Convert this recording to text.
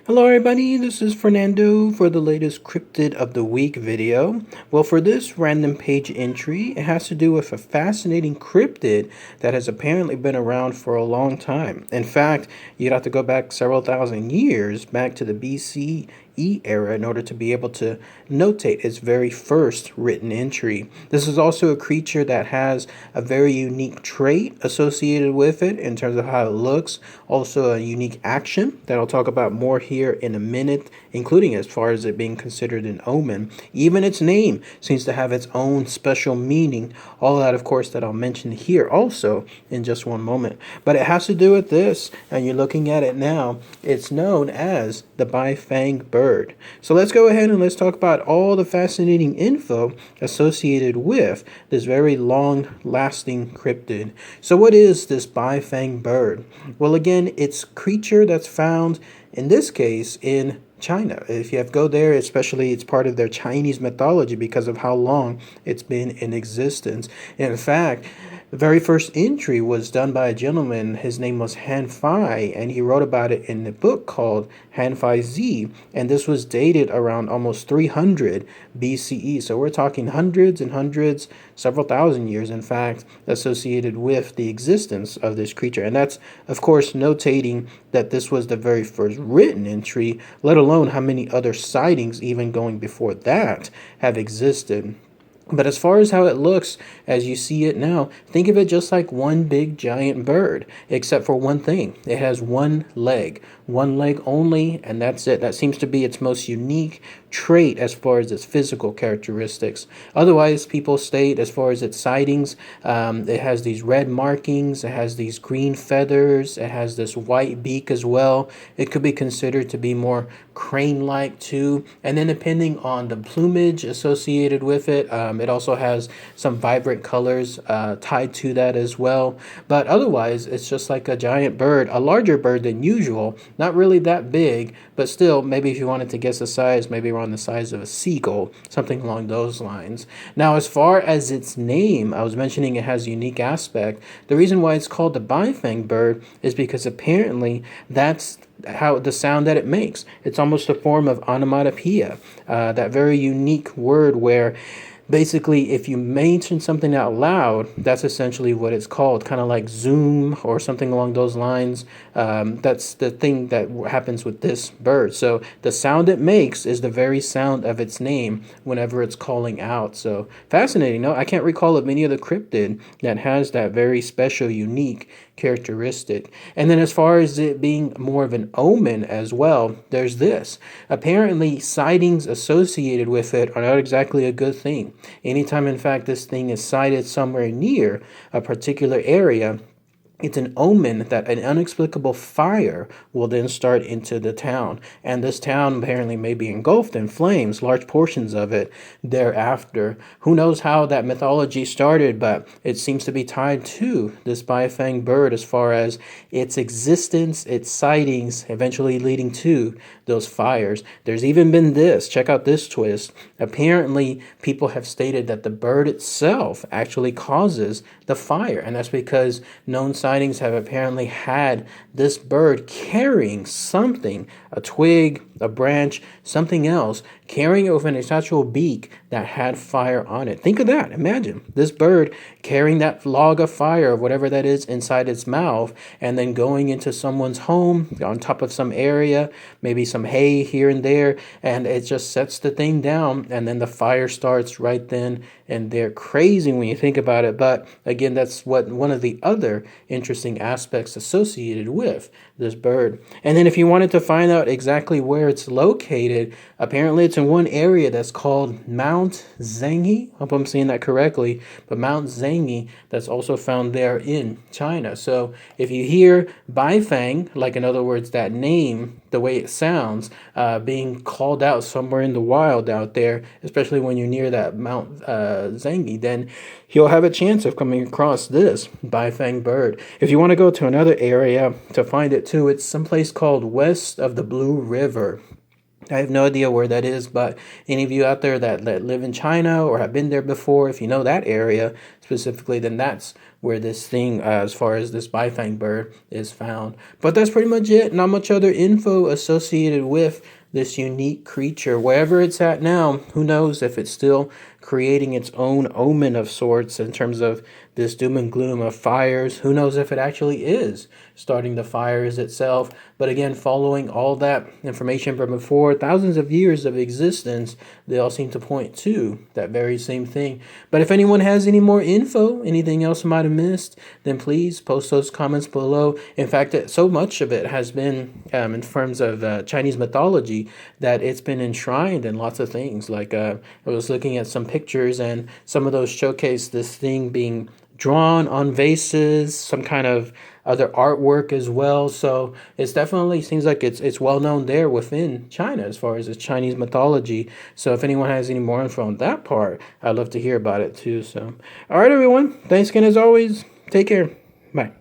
Hello everybody, this is Fernando for the latest Cryptid of the Week video. Well, for this random page entry, it has to do with a fascinating cryptid that has apparently been around for a long time. In fact, you'd have to go back several thousand years, back to the BCE era, in order to be able to notate its very first written entry. This is also a creature that has a very unique trait associated with it in terms of how it looks, also a unique action that I'll talk about more here in a minute, including as far as it being considered an omen. Even its name seems to have its own special meaning, all that of course that I'll mention here also in just one moment. But it has to do with this, and you're looking at it now. It's known as the Fang Bird. So let's go ahead and let's talk about all the fascinating info associated with this very long-lasting cryptid. So what is this Fang Bird? Well, again, it's a creature that's found, in this case, in China. If you have to go there, especially it's part of their Chinese mythology because of how long it's been in existence. In fact, the very first entry was done by a gentleman. His name was Han Fei, and he wrote about it in a book called Han Fei Z, and this was dated around almost 300 BCE. So we're talking hundreds and hundreds, several thousand years, in fact, associated with the existence of this creature. And that's, of course, notating that this was the very first written entry, let alone how many other sightings, even going before that, have existed. But as far as how it looks, as you see it now, think of it just like one big giant bird, except for one thing. It has one leg only, and that's it. That seems to be its most unique trait as far as its physical characteristics. Otherwise, people state as far as its sightings, it has these red markings, it has these green feathers, it has this white beak as well. It could be considered to be more crane-like too. And then depending on the plumage associated with it, it also has some vibrant colors tied to that as well. But otherwise, it's just like a giant bird, a larger bird than usual. Not really that big, but still, maybe if you wanted to guess the size, maybe around the size of a seagull, something along those lines. Now, as far as its name, I was mentioning it has a unique aspect. The reason why it's called the Fang Bird is because apparently that's how the sound that it makes. It's almost a form of onomatopoeia, that very unique word where basically, if you mention something out loud, that's essentially what it's called, kind of like Zoom or something along those lines. That's the thing that happens with this bird. So the sound it makes is the very sound of its name whenever it's calling out. So fascinating. No, I can't recall of any other cryptid that has that very special, unique characteristic. And then as far as it being more of an omen as well, there's this. Apparently, sightings associated with it are not exactly a good thing. Anytime, in fact, this thing is sighted somewhere near a particular area, it's an omen that an inexplicable fire will then start into the town. And this town apparently may be engulfed in flames, large portions of it thereafter. Who knows how that mythology started, but it seems to be tied to this Fang bird as far as its existence, its sightings, eventually leading to those fires. There's even been this. Check out this twist. Apparently, people have stated that the bird itself actually causes the fire. And that's because known sightings have apparently had this bird carrying something, a twig, a branch, something else, carrying it with an actual beak that had fire on it. Think of that. Imagine this bird carrying that log of fire, of whatever that is, inside its mouth, and then going into someone's home on top of some area, maybe some hay here and there, and it just sets the thing down, and then the fire starts right then and there. Crazy when you think about it, but again, that's what one of the other interesting aspects associated with this bird. And then if you wanted to find out exactly where it's located, apparently it's in one area that's called Mount Zhang'e. I hope I'm saying that correctly, but Mount Zhang'e, that's also found there in China. So if you hear Fang, like in other words, that name, the way it sounds, being called out somewhere in the wild out there, especially when you're near that Mount Zhang'e, then you'll have a chance of coming across this Fang bird. If you want to go to another area to find it too, it's someplace called west of the Blue River. I have no idea where that is, but any of you out there that live in China or have been there before, if you know that area specifically, then that's where this thing, as far as this Fang Bird, is found. But that's pretty much it. Not much other info associated with this unique creature. Wherever it's at now, who knows if it's still creating its own omen of sorts in terms of this doom and gloom of fires. Who knows if it actually is starting the fires itself. But again, following all that information from before, thousands of years of existence, they all seem to point to that very same thing. But if anyone has any more info, anything else I might have missed, then please post those comments below. In fact, so much of it has been in terms of Chinese mythology that it's been enshrined in lots of things. Like I was looking at some pictures, and some of those showcase this thing being drawn on vases, some kind of other artwork as well. So it's definitely seems like it's well known there within China as far as its Chinese mythology. So if anyone has any more info on that part, I'd love to hear about it too. So all right, everyone, thanks again as always. Take care. Bye.